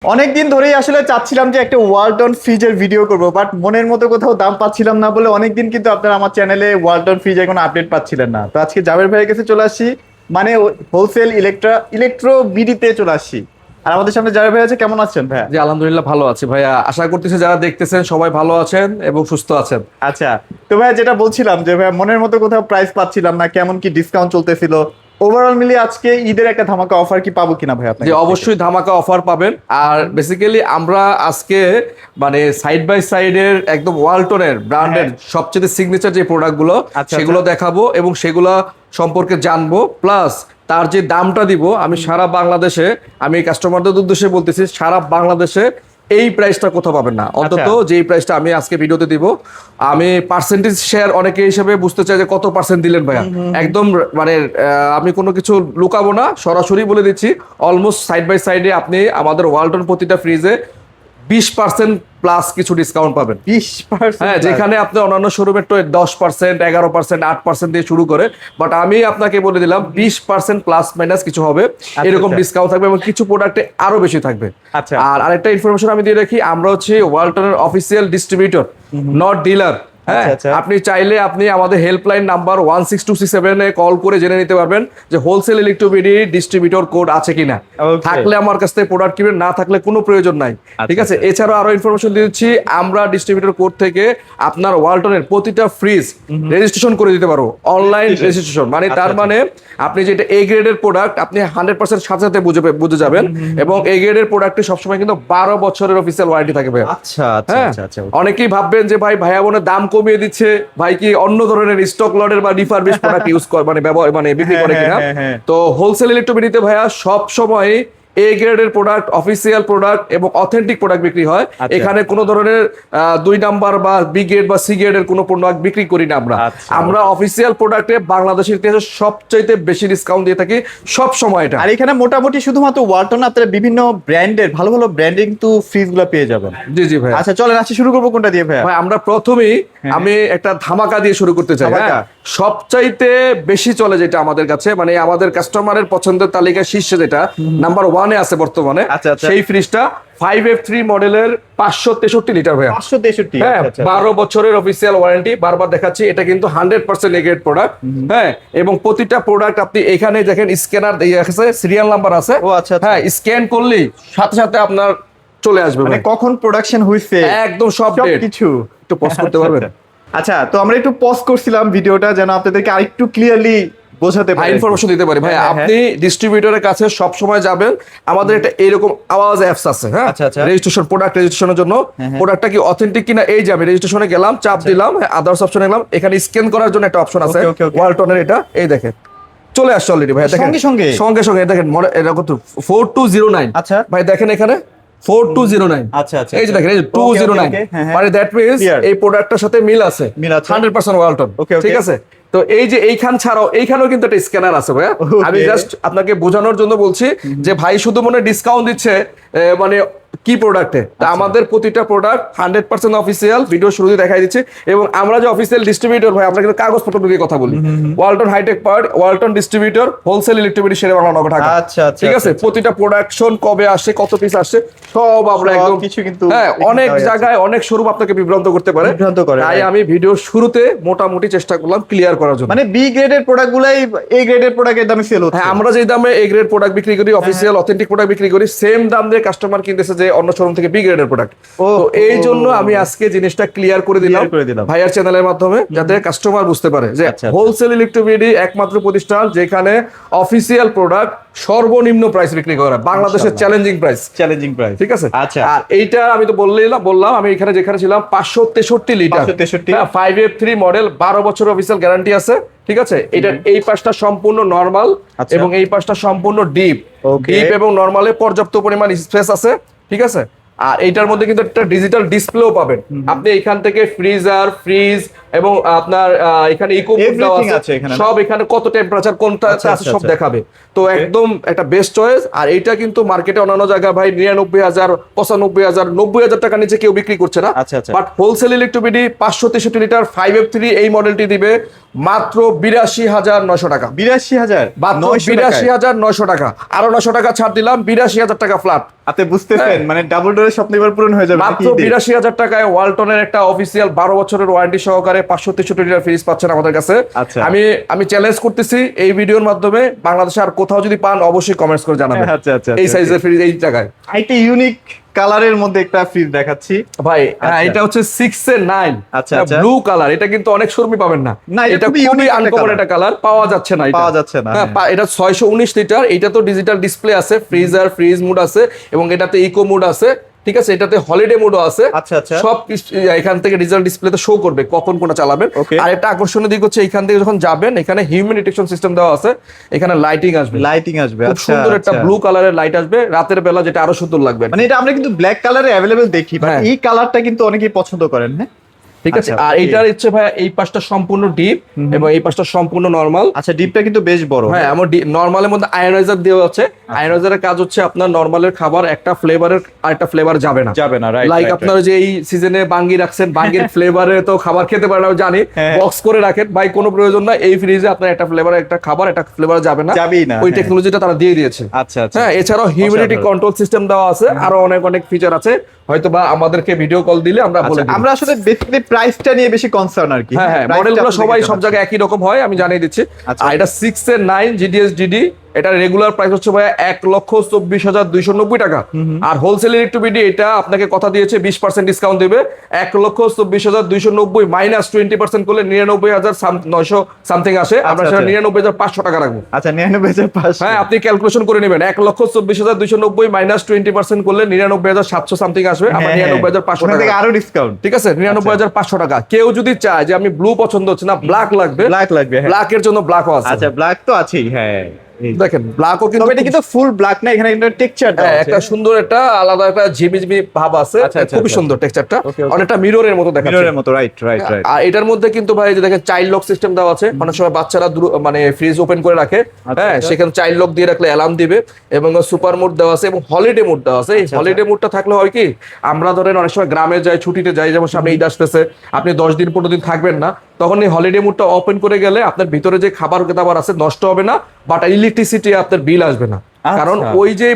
অনেকদিন ধরেই আসলে চাচ্ছিলাম যে একটা ওয়ালটন ফ্রিজের ভিডিও করব, বাট মনের মতো কোথাও দাম পাচ্ছিলাম না বলে অনেকদিন কিন্তু আপনারা আমার চ্যানেলে ওয়ালটন ফ্রিজের কোনো আপডেট পাচ্ছিলেন না। তো আজকে জাবের ভাইয়ের কাছে চলে আসছি, মানে হোলসেল ইলেকট্রো বিডিতে চলে আসছি। আর আমাদের সামনে জাবের ভাই আছে। কেমন আছেন ভাইয়া? জি আলহামদুলিল্লাহ ভালো আছি ভাইয়া। আশা করতেছি যারা দেখতেছেন সবাই ভালো আছেন এবং সুস্থ আছেন। আচ্ছা, তো ভাইয়া যেটা বলছিলাম যে ভাইয়া মনের মতো কোথাও প্রাইস পাচ্ছিলাম না, কেমন কি ডিসকাউন্ট চলতেছিল, ওভারঅল মিলিয়ে আজকে ঈদের একটা ধামাকা অফার কি পাবো কিনা ভাই আপনার যে কাছ থেকে? অবশ্যই ধামাকা অফার পাবেন। আর বেসিক্যালি আমরা আজকে মানে সাইড বাই সাইডের একদম ওয়ালটনের ব্র্যান্ডের সবচেয়ে সিগনেচার যে প্রোডাক্টগুলো আচ্ছা, সেগুলো দেখাবো এবং সেগুলো সম্পর্কে জানবো, প্লাস তার যে দামটা দিব আমি সারা বাংলাদেশে, আমি কাস্টমারদের উদ্দেশ্যে বলতেছি সারা বাংলাদেশে এই প্রাইসটা কোথাও পাবেন না। অন্তত যেই প্রাইসটা আমি আজকে ভিডিওতে দিব, আমি পার্সেন্টেজ শেয়ার অনেকে হিসেবে বুঝতে চাই যে কত পার্সেন্ট দিলেন ভাইয়া। একদম মানে আমি কোনো কিছু লুকাবো না, সরাসরি বলে দিচ্ছি অলমোস্ট সাইড বাই সাইডে আপনি আমাদের ওয়ালটন প্রতিটা ফ্রিজে 20% প্লাস কিছু ডিসকাউন্ট পাবেন। 20%? হ্যাঁ, যেখানে আপনি অন্যান্য শোরুমের তো 10%, 11%, 8% দিয়ে শুরু করে, বাট আমি আপনাকে বলে দিলাম 20% প্লাস মাইনাস কিছু হবে, এরকম ডিসকাউন্ট থাকবে এবং কিছু প্রোডাক্টে আরো বেশি থাকবে। আচ্ছা। আর আরেকটা ইনফরমেশন আমি দিয়ে রাখি, আমরা হচ্ছে ওয়ালটনের অফিসিয়াল ডিস্ট্রিবিউটর, নট ডিলার। হ্যাঁ, আপনি চাইলে আপনি আমাদের হেল্পলাইন নাম্বার 16267 এ কল করে জেনে নিতে পারবেন যে হোলসেল ইলেকট্রোবিডি ডিস্ট্রিবিউটর কোড আছে কিনা। থাকলে আমার কাছ থেকে প্রোডাক্ট কিনবেন, না থাকলে কোনো প্রয়োজন নাই। ঠিক আছে, এছাড়াও আরো ইনফরমেশন দিচ্ছি, আমরা ডিস্ট্রিবিউটর কোড থেকে আপনার ওয়ালটনের প্রতিটা ফ্রিজ রেজিস্ট্রেশন করে দিতে পারবো, অনলাইন রেজিস্ট্রেশন। মানে তার মানে আপনি যেটা এ গ্রেডের প্রোডাক্ট আপনি 100% সাথে সাথে বুঝে যাবেন। এবং এ গ্রেডের প্রোডাক্টে সবসময় কিন্তু 12 বছরের অফিসিয়াল ওয়ারেন্টি থাকবে। আচ্ছা হ্যাঁ, অনেকেই ভাববেন যে ভাইয়া বোনের দাম কমিয়ে দিচ্ছে, ভাই কি অন্য ধরনের স্টক লটের বা রিফারবিশ প্রোডাক্ট ইউজ করে মানে ব্যবহার মানে বিক্রি করে কিনা। তো হোলসেল ইলেকট্রোবিডিতে ভাইয়া সব সময় এ গ্রেডের প্রোডাক্ট, অফিসিয়াল প্রোডাক্ট এবং অথেন্টিক প্রোডাক্ট বিক্রি হয়। এখানে কোনো ধরনের 2 নাম্বার বা বি গ্রেড বা সি গ্রেডের কোনো প্রোডাক্ট বিক্রি করি না আমরা। আমরা অফিসিয়াল প্রোডাক্টে বাংলাদেশের ইতিহাসে সবচাইতে বেশি ডিসকাউন্ট দিয়ে থাকি সব সময়। এটা আর এখানে মোটামুটি শুধুমাত্র ওয়ালটন, আপনারা বিভিন্ন ব্র্যান্ডের ভালো ভালো ব্র্যান্ডিং কিন্তু ফ্রিজগুলো পেয়ে যাবেন। জি জি ভাই। আচ্ছা চলেন আজকে শুরু করবো কোনটা দিয়ে ভাই? আমরা প্রথমেই আমি একটা ধামাকা দিয়ে শুরু করতে চাই। সবচাইতে বেশি চলে যেটা আমাদের কাছে, মানে আমাদের কাস্টমারের পছন্দের তালিকায় শীর্ষে যেটা নাম্বার 1 এ আছে বর্তমানে, সেই ফ্রিজটা 5F3 মডেলের 563 লিটার ভাইয়া। 563? হ্যাঁ, 12 বছরের অফিসিয়াল ওয়ারেন্টি, বারবার দেখাচ্ছি, এটা কিন্তু 100% এ গ্রেড প্রোডাক্ট। হ্যাঁ, এবং প্রতিটা প্রোডাক্ট আপনি এখানে দেখেন স্ক্যানার আছে, সিরিয়াল নাম্বার আছে। হ্যাঁ, স্ক্যান করলেই সাথে সাথে আপনার চলে আসবে, মানে কখন প্রোডাকশন হইছে একদম সব কিছু। একটু পজ করতে পারবেন? আচ্ছা, তো আমরা একটু পজ করছিলাম ভিডিওটা যেন আপনাদেরকে আরেকটু ক্লিয়ারলি বোঝাতে পারি, ইনফরমেশন দিতে পারি। ভাই আপনি ডিস্ট্রিবিউটরের কাছে সব সময় যাবেন, আমাদের একটা এরকম আওয়াজ অ্যাপস আছে। হ্যাঁ, রেজিস্ট্রেশন, প্রোডাক্ট রেজিস্ট্রেশনের জন্য, প্রোডাক্টটা কি অথেন্টিক কিনা এই যে আমি রেজিস্ট্রেশনে গেলাম, চাপ দিলাম, আদার্স অপশনে গেলাম, এখানে স্ক্যান করার জন্য একটা অপশন আছে ওয়ালটনের, এটা এই দেখেন চলে আসছে অলরেডি ভাই। দেখেন সঙ্গে সঙ্গে দেখেন এটা কত 4209। আচ্ছা ভাই দেখেন এখানে 4209। আচ্ছা আচ্ছা, এই যে দেখেন এই যে 209, মানে দ্যাট মিন্স এই প্রোডাক্টটার সাথে মিল আছে 100% ওয়ালটন। ঠিক আছে, তো এই যে এইখান ছাড়াও এইখানেও কিন্তু একটা স্ক্যানার আছে ভাইয়া। আমি জাস্ট আপনাকে বোঝানোর জন্য বলছি যে ভাই শুধু মনে ডিসকাউন্ট দিচ্ছে মানে কি প্রোডাক্টে, তা আমাদের প্রতিটা প্রোডাক্ট 100% অফিসিয়াল, ভিডিও শুরুতে দেখাই দিচ্ছি। এবং আমরা যে অফিসিয়াল ডিস্ট্রিবিউটর ভাই, আমরা কিন্তু কাগজপত্র দিয়ে কথা বলি। ওয়ালটন হাইটেক পাওয়ার, ওয়ালটন ডিস্ট্রিবিউটর, হোলসেল ইলেকট্রিবিউটি, শেরে বাংলা, নগর, ঢাকা। আচ্ছা আচ্ছা, ঠিক আছে, প্রতিটা প্রোডাকশন কবে আসে, কত পিস আসছে, সব আমরা একদম কিছু কিন্তু। হ্যাঁ, অনেক জায়গায় অনেক শোরুম আপনাকে বিভ্রান্ত করতে পারে, তাই আমি ভিডিও শুরুতে মোটামুটি চেষ্টা করলাম ক্লিয়ার করার জন্য। মানে বি গ্রেডের প্রোডাক্টগুলাই এ গ্রেডের প্রোডাক্টের দামে সেল হচ্ছে। হ্যাঁ, আমরা যে দামে এ গ্রেড প্রোডাক্ট বিক্রি করি, অফিসিয়াল অথেন্টিক প্রোডাক্ট বিক্রি করি, সেম দাম দিয়ে কাস্টমার কিনতেছে যে অন্য শোরুম থেকে বি গ্রেডের প্রোডাক্ট। তো এই জন্য আমি আজকে জিনিসটা ক্লিয়ার করে দিলাম ভাইয়ার চ্যানেলের মাধ্যমে, যাতে কাস্টমার বুঝতে পারে যে হোলসেল ইলেকট্রোবিডি একমাত্র প্রতিষ্ঠান যেখানে অফিসিয়াল প্রোডাক্ট সর্বনিম্ন প্রাইস বিক্রি করে, বাংলাদেশের চ্যালেঞ্জিং প্রাইস। ঠিক আছে, আচ্ছা। আর এইটা আমি তো বললাম আমি এখানে যেখানে ছিলাম 563 লিটার 5F3 মডেল, 12 বছরের অফিসিয়াল গ্যারান্টি আছে। ঠিক আছে, এটার এই পাশটা সম্পূর্ণ নরমাল এবং এই পাশটা সম্পূর্ণ ডিপ এবং নরমালে পর্যাপ্ত পরিমাণ স্পেস আছে। ঠিক আছে, আর এইটার মধ্যে কিন্তু একটা ডিজিটাল ডিসপ্লেও পাবেন। আপনি এখান থেকে ফ্রিজার, ফ্রিজ, এবং আপনার এখানে ইকো মোড দেওয়া Everything আছে আছে এখানে, সব, এখানে কত টেম্পারেচার কোনটা আচ্ছা, আছে সব আচ্ছা। দেখাবে। তো একদম একটা বেস্ট চয়েস। আর এইটা কিন্তু মার্কেটে অন্যান্য জায়গায় ভাই 99,000, 95,000, 90,000 টাকা নিচে কেউ বিক্রি করছে না। আচ্ছা, আচ্ছা। বাট হোলসেল ইলেকট্রোবিডি 563 লিটার 5F3 এই মডেলটি দিবে মাত্র 82,900 টাকা। 82,000, মাত্র 900 টাকায়। 82,900 টাকা, আরো 900 টাকা ছাড় দিলাম, 82,000 টাকা ফ্ল্যাট। আপনি বুঝতেছেন মানে ডাবল ডোরের স্বপ্ন এবার পূরণ হয়ে যাবে মাত্র নাকি? 82,000 টাকায় ওয়ালটনের একটা অফিসিয়াল 12 বছরের ওয়ারেন্টি সহকারে 563 লিটার ফ্রিজ পাচ্ছেন আমাদের কাছে। আচ্ছা। আমি চ্যালেঞ্জ করতেছি এই ভিডিওর মাধ্যমে, বাংলাদেশে আর কোথাও যদি পান অবশ্যই কমেন্টস করে জানাবেন। আচ্ছা, আচ্ছা, এই আচ্ছা, সাইজের ফ্রিজ এই জায়গায় একটা ইউনিক কালারের মধ্যে একটা ফ্রিজ দেখাচ্ছি ভাই। আচ্ছা। হ্যাঁ, এটা হচ্ছে 6 এর 9, আচ্ছা, আচ্ছা। Blue colour. এটা কিন্তু অনেক শোরুমে পাবেন না, না, এটা এটা খুবই খুবই unique একটা আনকমন colour। একটা কালার, পাওয়া যাচ্ছে না এটা। পাওয়া যাচ্ছে না, হ্যাঁ, হ্যাঁ। এটা 619 লিটার। এটা তো ডিজিটাল ডিসপ্লে আছে, ফ্রিজ মোড আছে এবং এটাতে ইকো মোড আছে, ঠিক আছে, এটাতে হলিডে মোডও আছে। আচ্ছা, আচ্ছা। সব এখান থেকে ডিজিটাল ডিসপ্লেতে শো করবে কখন কোনটা চালাবেন। Okay. আর একটা আকর্ষণীয় দিক হচ্ছে এখান থেকে যখন যাবেন এখানে হিউম্যান ডিটেকশন সিস্টেম দেওয়া আছে, এখানে লাইটিং আসবে, লাইটিং আসবে। খুব আচ্ছা, সুন্দর একটা আচ্ছা। ব্লু কালারের লাইট আসবে রাতের বেলা, যেটা আরো সুন্দর লাগবে। মানে এটা আমরা কিন্তু ব্ল্যাক কালারে অ্যাভেলেবেল দেখি, বাট হ্যাঁ। এই কালারটা কিন্তু অনেকেই পছন্দ করেন, হ্যাঁ? ঠিক আছে। আচ্ছা, আর okay. এইটার হচ্ছে ভাই এই পাশটা সম্পূর্ণ ডিপ এবং এই পাশটা সম্পূর্ণ নরমাল। আচ্ছা, ডিপটা কিন্তু বেশ বড়। হ্যাঁ, আমার নরমালের মধ্যে আয়োনাইজার দেওয়া আছে। আয়োনাইজারের কাজ হচ্ছে আপনার নরমালের খাবার একটা ফ্লেভারের আরেকটা ফ্লেভার যাবে না, যাবে না, রাইট। লাইক আপনার যে এই সিজনে বাঙ্গি রাখছেন, বাঙ্গির ফ্লেভারে তো খাবার খেতে পারেন, আমি জানি, হ্যাঁ। বক্স করে রাখেন ভাই, কোনো প্রয়োজন না। এই ফ্রিজে আপনার একটা ফ্লেভার একটা খাবার একটা ফ্লেভার যাবে না, যাবেই না, ওই হ্যাঁ। টেকনোলজিটা তারা দিয়ে দিয়েছে। আচ্ছা, আচ্ছা। হ্যাঁ, এছাড়াও হিউমিডিটি অসাধারণ। কন্ট্রোল সিস্টেম দেওয়া আছে, আরো অনেক অনেক ফিচার আছে, হয়তো বা আমাদেরকে ভিডিও কল দিলে আমরা বলে আচ্ছা, দিই। আমরা আসলে বেসিক্যালি প্রাইসটা নিয়ে বেশি কনসার্ন আর কি। হ্যাঁ হ্যাঁ, প্রাইসটা মডেলগুলো আপনাদেরকে সবাই সব জানাচ্ছি। জায়গায় একই রকম হয়, আমি জানিয়ে দিচ্ছি। আচ্ছা। আর এটা 6 এর 9 GDS/DD, এটা রেগুলার প্রাইস হচ্ছে ভাই 1,24,290 টাকা। আর হোলসেল ইলেকট্রিবিডি এটা আপনাকে কথা দিয়েছে 20% ডিসকাউন্ট দেবে, 1,24,290 মাইনাস 20% করলে 99,900 সামথিং আসে। আমরা আচ্ছা, সেটা আচ্ছা। 99,500 টাকা রাখবো। আচ্ছা, 99,500। হ্যাঁ, আপনি ক্যালকুলেশন করে নেবেন, 1,24,290 মাইনাস 20% করলে 99,700 সামথিং আসবে। আমরা 99,500 ওখান টাকা থেকে আরো ডিসকাউন্ট। ঠিক আছে, 99,500 টাকা। কেউ যদি চায় যে আমি ব্লু পছন্দ হচ্ছে না, ব্ল্যাক লাগবে, ব্ল্যাক লাগবে, হ্যাঁ। ব্ল্যাকের জন্য ব্ল্যাকও আছে। আচ্ছা, ব্ল্যাক তো আছেই, হ্যাঁ। এই। দেখেন ব্ল্যাকও কিন্তু তবে এটা কিন্তু ফুল ব্ল্যাক না, এখানে একটা টেক্সচার দেওয়া আছে। একটা সুন্দর একটা আলাদা একটা ঝিমিঝিমি ভাব আছে, আচ্ছা, আচ্ছা, খুবই আচ্ছা। সুন্দর টেক্সচারটা, Okay, okay. অনেকটা মিররের মতো দেখাচ্ছে। মিররের মতো, রাইট, রাইট, রাইট। আর এটার মধ্যে কিন্তু ভাই যে দেখেন চাইল্ড লক সিস্টেম দেওয়া আছে, অনেক সময় বাচ্চারা মানে ফ্রিজ ওপেন করে রাখে, হ্যাঁ, আচ্ছা। সেখানে চাইল্ড লক দিয়ে রাখলে অ্যালার্ম দিবে। এবং সুপার মোড দেওয়া আছে এবং হলিডে মোড দেওয়া আছে। এই হলিডে মোডটা থাকলে হয় কি, আমরা ধরেন অনেক সময় গ্রামে যাই, ছুটিতে যাই, যেমন সামনে ঈদ আসতেছে, আপনি 10 দিন 15 দিন থাকবেন না, তখন এই হলিডে মোডটা ওপেন করে গেলে আপনার ভিতরে যে খাবার দাবার আছে নষ্ট হবে না, বাট ইলেকট্রিসিটি আপনার বিল আসবে না। কারণ ওই যে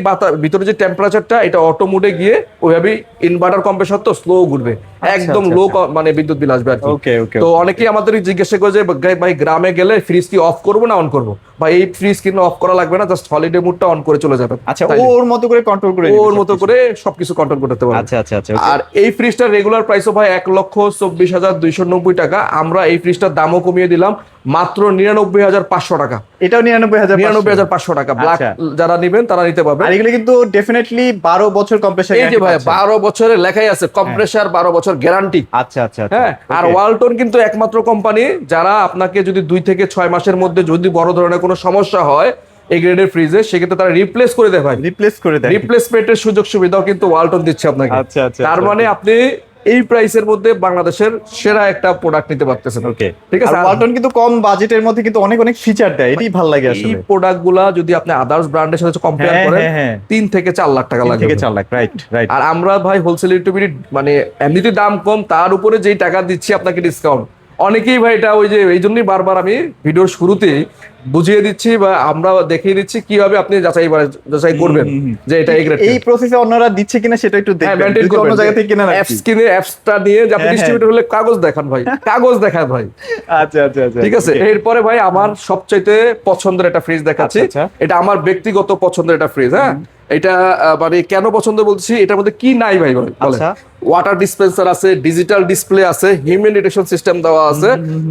ভিতরে যে টেম্পারেচারটা এটা অটো মোডে গিয়ে ওইভাবেই ইনভার্টার কম্প্রেসর তো স্লো ঘুরবে, একদম লো মানে বিদ্যুৎ বিল আসবে আর কি। ওকে, ওকে। তো অনেকেই আমাদের জিজ্ঞাসা করে যে ভাই গ্রামে গেলে ফ্রিজ কি অফ করবো না অন করবো? ভাই এই ফ্রিজ কিন্তু অফ করা লাগবে না, জাস্ট হলিডে মোডটা অন করে চলে যাবেন। আচ্ছা, ও ওর মতো করে কন্ট্রোল করে ওর নিবে মতো সবকিছু। করে সবকিছু কন্ট্রোল করতে পারবেন। আচ্ছা, আচ্ছা, আচ্ছা। আর এই ফ্রিজটার রেগুলার প্রাইসও ভাই 1,24,290 টাকা। আমরা এই ফ্রিজটার দামও কমিয়ে দিলাম মাত্র 99,500 টাকা। এটাও 99,500। 99,500 টাকা। ব্ল্যাক আচ্ছা। যারা নেবেন তারা নিতে পারবেন। আর এগুলো কিন্তু ডেফিনেটলি 12 বছর কম্প্রেসার এই যে ভাই 12 বছরের লেখাই আছে, কম্প্রেসার 12 বছর গ্যারান্টি। আচ্ছা, আচ্ছা, আচ্ছা। হ্যাঁ, আর Okay. ওয়ালটন কিন্তু একমাত্র কোম্পানি যারা আপনাকে যদি 2 থেকে 6 মাসের মধ্যে যদি বড় ধরনের কোনো সমস্যা হয় এই গ্রেডের ফ্রিজে, সেক্ষেত্রে তারা রিপ্লেস করে দেয় ভাই। রিপ্লেস করে দেয়। রিপ্লেসমেন্টের সুযোগ সুবিধাও কিন্তু ওয়ালটন দিচ্ছে আপনাকে। আচ্ছা, আচ্ছা, তার আচ্ছা, মানে আপনি এই প্রাইসের মধ্যে বাংলাদেশের সেরা একটা প্রোডাক্ট নিতে পারতেছেন। ওকে, ঠিক আছে। আর ওয়ালটন কিন্তু কম বাজেটের মধ্যে কিন্তু অনেক অনেক ফিচার দেয়, এটাই ভালো লাগে এই আসলে। প্রোডাক্টগুলা যদি আপনি আদার্স ব্র্যান্ডের সাথে কম্পেয়ার হ্যাঁ, করেন হ্যাঁ, হ্যাঁ। 3 থেকে 4 লাখ টাকা 3 লাগবে। থেকে 4 লাখ, রাইট, রাইট। আর আমরা ভাই হোলসেল ইলেকট্রিবিটি মানে এমনিতে দাম কম, তার উপরে যেই টাকা দিচ্ছি আপনাকে ডিসকাউন্ট। অনেকেই ভাই এটা ওই যে এই জন্যই বারবার আমি ভিডিওর শুরুতেই বুঝিয়ে দিচ্ছি বা আমরা দেখিয়ে দিচ্ছি কিভাবে আপনি যাচাই করবেন যে এটা এই গ্রেড। এই প্রসেসে অন্যরা দিচ্ছে কিনা সেটা একটু দেখবেন, মেইনটেইন যদি করবেন। অন্য জায়গা থেকে কিনা নাকি। অ্যাপস কিনে অ্যাপসটা নিয়ে যে আপনি হ্যাঁ, হ্যাঁ। ডিস্ট্রিবিউটর হলে কাগজ দেখান ভাই, কাগজ দেখান ভাই। আচ্ছা, আচ্ছা, আচ্ছা। ঠিক আছে। এরপরে ভাই আমার সবচাইতে পছন্দের একটা ফ্রিজ দেখাচ্ছি। আচ্ছা, আচ্ছা। এটা আমার ব্যক্তিগত পছন্দের একটা ফ্রিজ। হ্যাঁ, এটা মানে কেন পছন্দ বলছি, এটার মধ্যে কি নাই ভাই বলেন। আচ্ছা। ওয়াটার ডিসপেন্সার আছে, ডিজিটাল ডিসপ্লে আছে, হিউম্যান ডিটেকশন সিস্টেম দেওয়া আছে,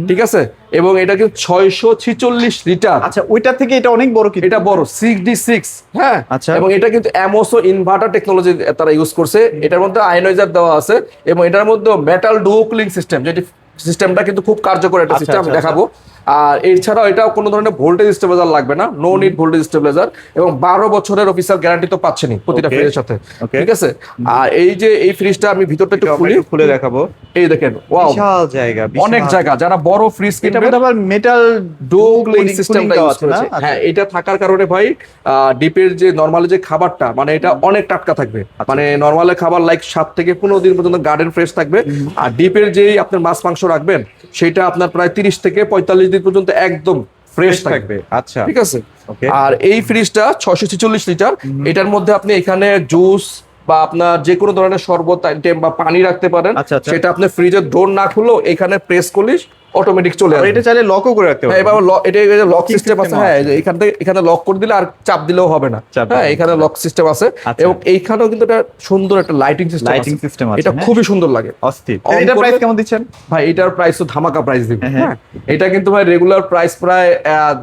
ঠিক আছে। এবং এটা কিন্তু 646 লিটার। আচ্ছা, ওইটা থেকে এটা অনেক বড় কিন্তু। এটা বড় 6D6। হ্যাঁ, আচ্ছা। এবং এটা কিন্তু অ্যামোসো ইনভার্টার টেকনোলজি তারা ইউজ করছে। এটার মধ্যে আয়নাইজার দেওয়া আছে এবং এটার মধ্যে মেটাল ডুও কুলিং সিস্টেম, যেটি সিস্টেমটা কিন্তু খুব কার্যকর একটা আচ্ছা, সিস্টেম, আমি আচ্ছা, দেখাবো। আর এছাড়াও এটাও কোনো ধরনের ভোল্টেজ স্টেবিলাইজার লাগবে না, নো নিড ভোল্টেজ স্টেবিলাইজার, এবং 12 বছরের অফিসিয়াল গ্যারান্টি তো পাচ্ছেনই প্রতিটা Okay. ফ্রিজের সাথে। Okay. ঠিক আছে, আর এই যে এই ফ্রিজটা আমি ভিতরটা একটু খুলে দেখাবো। এই দেখেন, ওয়াও, বিশাল জায়গা, অনেক জায়গা। যারা বড় ফ্রিজ এটা কিনবে, বোধহয় আবার মেটাল ডো কুলিং সিস্টেমটা ইউজ আছে না? করেছে। হ্যাঁ, এটা থাকার কারণে ভাই ডিপের যে নরমালি যে খাবারটা, মানে এটা অনেক টাটকা থাকবে। মানে নরমালি খাবার লাইক 7 থেকে 15 দিন পর্যন্ত গার্ডেন ফ্রেশ থাকবে। আর ডিপের যেই আপনার মাছ মাংস রাখবেন, সেটা আপনার প্রায় 30 থেকে 45 দিন পর্যন্ত একদম ফ্রেশ থাকবে। আচ্ছা, ঠিক আছে। ওকে। আর এই ফ্রিজটা 646 লিটার। এটার মধ্যে আপনি এখানে জুস বা আপনার যে কোনো ধরনের শরবত আইটেম বা পানি রাখতে পারেন। আচ্ছা, আচ্ছা। সেটা আপনি ফ্রিজের ডোর না খুললেও এখানে প্রেস করলে অটোমেটিক চলে আর আসবে। এটা চাইলে লকও করে রাখতে হ্যাঁ, পারবেন। এবার এটা লক Locking সিস্টেম আছে। system হ্যাঁ, আছে। এখান থেকে এখানে লক করে দিলে আর চাপ দিলেও হবে না। চাপ হ্যাঁ, দিলে এখানে লক সিস্টেম আছে। আচ্ছা। এবং এইখানেও কিন্তু একটা সুন্দর একটা লাইটিং সিস্টেম লাইটিং সিস্টেম আছে, এটা হ্যাঁ। খুবই সুন্দর লাগে। অস্থির। On এটা প্রাইস করলে- কেমন দিচ্ছেন? ভাই এটার প্রাইস তো ধামাকা প্রাইস দিব। হ্যাঁ। হ্যাঁ, এটা কিন্তু ভাই রেগুলার প্রাইস প্রায়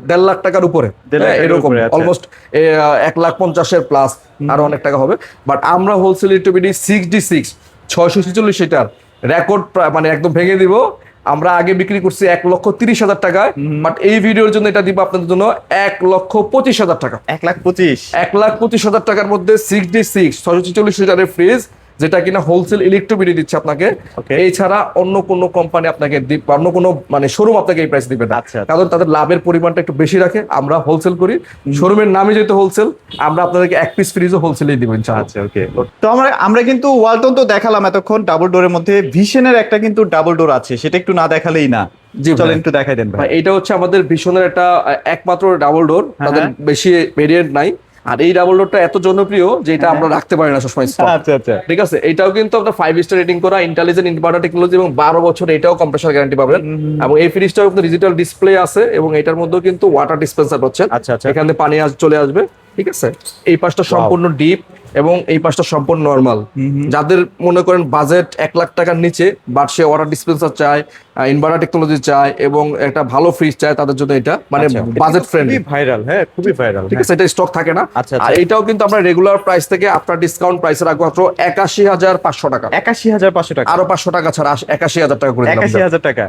1.5 লাখ টাকার উপরে। 1.5 লাখ টাকার এরকম উপরে, আচ্ছা। অলমোস্ট 1,50,000 প্লাস, আরো অনেক টাকা হবে। বাট আমরা হোলসেল ইলেকট্রিবিডি 6D6 646 লিটার রেকর্ড মানে একদম ভেঙে দিব। আমরা আগে বিক্রি করছি 1,30,000 টাকায়, বাট এই ভিডিওর জন্য এটা দিব আপনাদের জন্য 1,25,000 টাকা। 1,25,000 1,25,000 টাকার মধ্যে 6D6 646 লিটারের ফ্রিজ, যেটা কিনা হোলসেল ইলেকট্রিবিডি দিচ্ছে আপনাকে। Okay. এছাড়া অন্য কোনো কোম্পানি আপনাকে অন্য কোনো মানে শোরুম আপনাকে এই প্রাইস দিবে না। আচ্ছা, আচ্ছা। কারণ তাদের লাভের পরিমাণটা একটু বেশি রাখে। আমরা হোলসেল করি, শোরুমের নামে যেহেতু হোলসেল, আমরা আপনাদেরকে এক পিস ফ্রিজও হোলসেলেই দিব ইনশাআল্লাহ। আচ্ছা, ওকে। তো আমরা কিন্তু ওয়ালটন তো দেখালাম এতক্ষণ, ডাবল ডোরের মধ্যে ভিশনের একটা কিন্তু ডাবল ডোর আছে, সেটা একটু না দেখালেই না। জি ভাই। চলেন একটু দেখাই দেন ভাই, ভাই। এটা হচ্ছে আমাদের ভীষণের একটা একমাত্র ডাবল ডোর, তাদের হ্যাঁ। বেশি ভেরিয়েন্ট নাই। আর এই ডাবল ডোরটা এত জনপ্রিয় যে এটা আমরা রাখতে পারি না সবসময় stock। আচ্ছা, আচ্ছা। ঠিক আছে, এটাও কিন্তু আপনার 5 স্টার রেটিং করা, ইন্টেলিজেন্ট ইনভার্টার টেকনোলজি, এবং 12 বছর এটাও কম্প্রেসার গ্যারান্টি পাবেন। এবং এই ফ্রিজটাও আপনার ডিজিটাল ডিসপ্লে আছে, এবং এটার মধ্যেও কিন্তু ওয়াটার ডিসপেন্সার পাচ্ছেন। আচ্ছা, আচ্ছা। এখানে পানি চলে আসবে। ঠিক আছে, এই পাশটা সম্পূর্ণ ডিপ এবং এই পাশটা সম্পূর্ণ নরমাল। যাদের মনে করেন বাজেট 1 লাখ টাকার নিচে, বাট সে ওয়াটার ডিসপেন্সার চায়, ইনভার্টার টেকনোলজি চায়, এবং একটা ভালো ফ্রিজ চায়, তাদের জন্য এটা মানে আচ্ছা, বাজেট ফ্রেন্ডলি। খুবই ভাইরাল, হ্যাঁ, খুবই ভাইরাল। ঠিক আছে, এটা স্টক থাকে না। আচ্ছা, আর আচ্ছা। এটাও কিন্তু আমরা রেগুলার প্রাইস থেকে আপনার ডিসকাউন্ট প্রাইসে রাখবো মাত্র 81,500 টাকা। 81,500 টাকা। আরো 500 টাকা ছাড়া 81,000 টাকা করে দিলাম। 81,000 টাকা।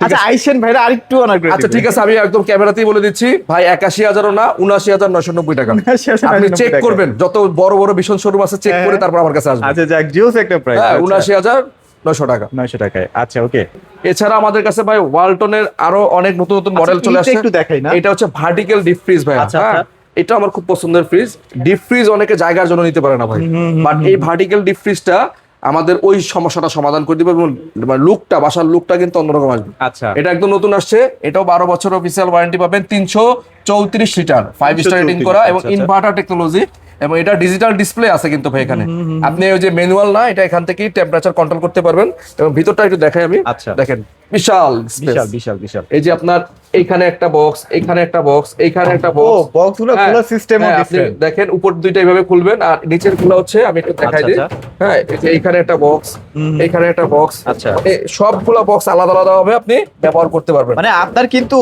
আচ্ছা, আইসেন ভাইরা আরেকটু অনার করে আচ্ছা, ঠিক আছে, আমি একদম ক্যামেরাতেই বলে দিচ্ছি ভাই, 81,000ও না, 79,990 টাকা। 79,990 আপনি চেক টাকা। করবেন, যত বড় বড় ভীষণ শোরুম আছে চেক হ্যাঁ। করে তারপর আমার কাছে আসবে। আচ্ছা, যাক, জিওস একটা প্রাইস। হ্যাঁ, 79,900 টাকা। 900 টাকায়। আচ্ছা, ওকে। এছাড়া আমাদের কাছে ভাই ওয়ালটনের আরো অনেক নতুন নতুন মডেল আচ্ছা, চলে এইটা আসছে। একটু দেখাই না? এটা হচ্ছে ভার্টিক্যাল ডিপ ফ্রিজ ভাই। আচ্ছা, আচ্ছা। এটা আমার খুব পছন্দের ফ্রিজ। ডিপ ফ্রিজ অনেকে জায়গার জন্য নিতে পারে না ভাই, বাট এই ভার্টিক্যাল ডিপ ফ্রিজটা আমাদের ওই সমস্যাটা সমাধান করে দিবে, এবং লুকটা, বাসার লুকটা কিন্তু অন্যরকম আসবে। আচ্ছা। এটা একদম নতুন আসছে। এটাও 12 বছর অফিসিয়াল ওয়ারেন্টি পাবেন, 334 লিটার 5 স্টার রেটিং করা, এবং আচ্ছা, আচ্ছা। ইনভার্টার টেকনোলজি, এবং এটা ডিজিটাল ডিসপ্লে আছে কিন্তু ভাই এখানে। আপনি ওই যে ম্যানুয়াল না, এটা এখান থেকেই টেম্পারেচার কন্ট্রোল করতে পারবেন। এবং ভিতরটা একটু দেখাই আমি। আচ্ছা। দেখেন, বিশাল space। বিশাল, বিশাল, বিশাল। এই যে আপনার এইখানে একটা বক্স, এইখানে একটা বক্স, এইখানে একটা ও, বক্স। বক্সগুলো খোলার সিস্টেমও আপনি ডিফারেন্ট। দেখেন, উপর দুইটা এইভাবে খুলবেন, আর নিচের গুলো হচ্ছে আমি একটু দেখাই দিই। আচ্ছা, হ্যাঁ, এই যে এইখানে একটা বক্স, এইখানে একটা বক্স। আচ্ছা। সবগুলা বক্স আলাদা আলাদা ভাবে আপনি ব্যবহার করতে পারবেন। মানে আপনার কিন্তু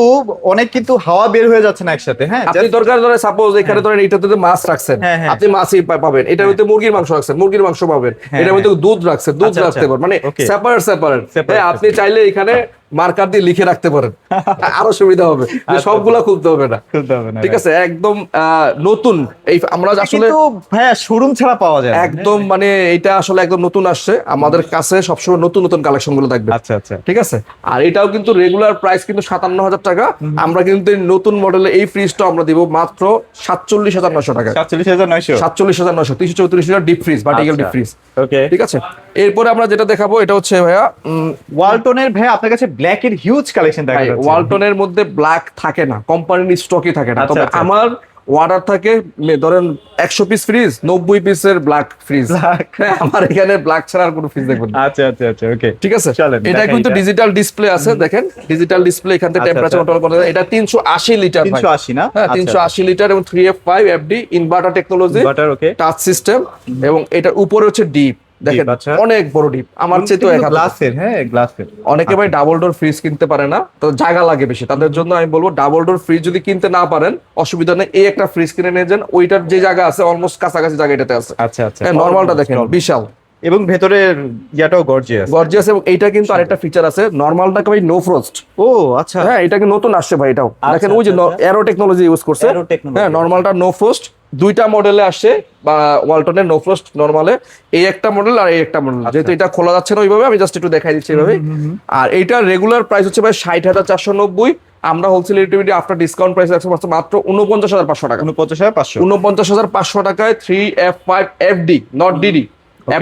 অনেক কিন্তু হাওয়া বের হয়ে যাচ্ছে না একসাথে, হ্যাঁ? আপনি দরকার ধরে সাপোজ এখানে ধরেন এটাতে মাছ রাখছেন, হ্যাঁ, হ্যাঁ। আপনি মাছই পাবেন। এটার মধ্যে মুরগির মাংস রাখছেন, মুরগির মাংস পাবেন। এটার মধ্যে দুধ রাখছেন, দুধ আচ্ছা, রাখতে আচ্ছা। পারেন, মানে Okay. Separate separate. Separate, আপনি চাইলে এখানে মার্কার দিয়ে লিখে রাখতে পারেন, আরো সুবিধা হবে, যে সবগুলা খুলতে হবে না। খুলতে হবে না, ঠিক আছে, একদম নতুন। এই আমরা আসলে কিন্তু ভাইয়া শোরুম ছাড়া পাওয়া যায় না। একদম মানে এটা আসলে একদম নতুন আসছে, আমাদের কাছে সবসময় নতুন নতুন কালেকশন গুলো থাকবে। আচ্ছা, আচ্ছা। ঠিক আছে, আর এটাও কিন্তু রেগুলার প্রাইস কিন্তু 57,000 টাকা। আমরা কিন্তু এই নতুন মডেলে এই ফ্রিজটা আমরা দিব মাত্র 47,900 টাকা। 47,900। 47,900 334 লিটার ডিপ ফ্রিজ, ভার্টিক্যাল আচ্ছা। Deep freeze. ওকে। ঠিক আছে, এরপরে আমরা যেটা দেখাবো এটা হচ্ছে ভাইয়া ওয়ালটনের ভাইয়া আপনার কাছে ব্ল্যাক এর হিউজ কালেকশন দেখা যাচ্ছে। ওয়ালটনের মধ্যে ব্ল্যাক থাকে না, কোম্পানির স্টকই থাকে না। আচ্ছা, তবে আচ্ছা। আমার অর্ডার থাকে ধরেন 100 পিস ফ্রিজ, 90 পিসের ব্ল্যাক ফ্রিজ। Black। আমার এখানে ব্ল্যাক ছাড়া আর কোনো ফ্রিজ দেখবেন না। আচ্ছা, আচ্ছা, আচ্ছা, ওকে। ঠিক আছে, চলেন, এটা দেখাই কিন্তু এটা। ডিজিটাল ডিসপ্লে আছে, দেখেন ডিজিটাল ডিসপ্লে, এখান থেকে আচ্ছা, টেম্পারেচার আচ্ছা। কন্ট্রোল করা যায়। এটা 380 লিটার ভাই। 380 না? হ্যাঁ, আচ্ছা। 380 লিটার, এবং 3F5 FD inverter technology, Inverter, okay। Touch system, এবং এটার উপরে হচ্ছে ডিপ। দেখেন, আচ্ছা। অনেক বড় ডিপ, আমার চেয়ে তো এক হাত। গ্লাসের, হ্যাঁ, গ্লাসের। অনেকে ভাই ডাবল ডোর ফ্রিজ কিনতে পারে না, তো জায়গা লাগে বেশি, তাদের জন্য আমি বলবো ডাবল ডোর ফ্রিজ যদি কিনতে না পারেন অসুবিধা নেই, এই একটা ফ্রিজ কিনে নিয়ে যান। ওইটার যে জায়গা আছে অলমোস্ট কাছাকাছি জায়গা এটাতে আছে। আচ্ছা, আচ্ছা। হ্যাঁ, নরমালটা দেখেন বিশাল। এবং ভেতরের ইয়াটাও গর্জিয়াস। গর্জিয়াস, এবং এইটা কিন্তু আরেকটা ফিচার আছে, নরমালটাকে ভাই নো ফ্রস্ট। ও আচ্ছা, হ্যাঁ এটা কি নতুন আসছে ভাই, এটাও দেখেন ওই যে আচ্ছা। এরো টেকনোলজি ইউজ করছে। Aero technology, হ্যাঁ নরমালটা নো ফ্রস্ট, দুইটা মডেলে আসছে বা ওয়ালটনের নো ফ্রস্ট নরমালে, এই একটা মডেল আর এই একটা মডেল। যেহেতু এটা খোলা যাচ্ছে না ওইভাবে, আমি জাস্ট একটু দেখাই দিচ্ছি এইভাবে। আর এইটার রেগুলার প্রাইস হচ্ছে ভাই 60,490, আমরা wholesale retail after discount price রাখছি মাত্র 49,500 টাকা। 49,500। 49,500 টাকায় 3F5 FD, not DD.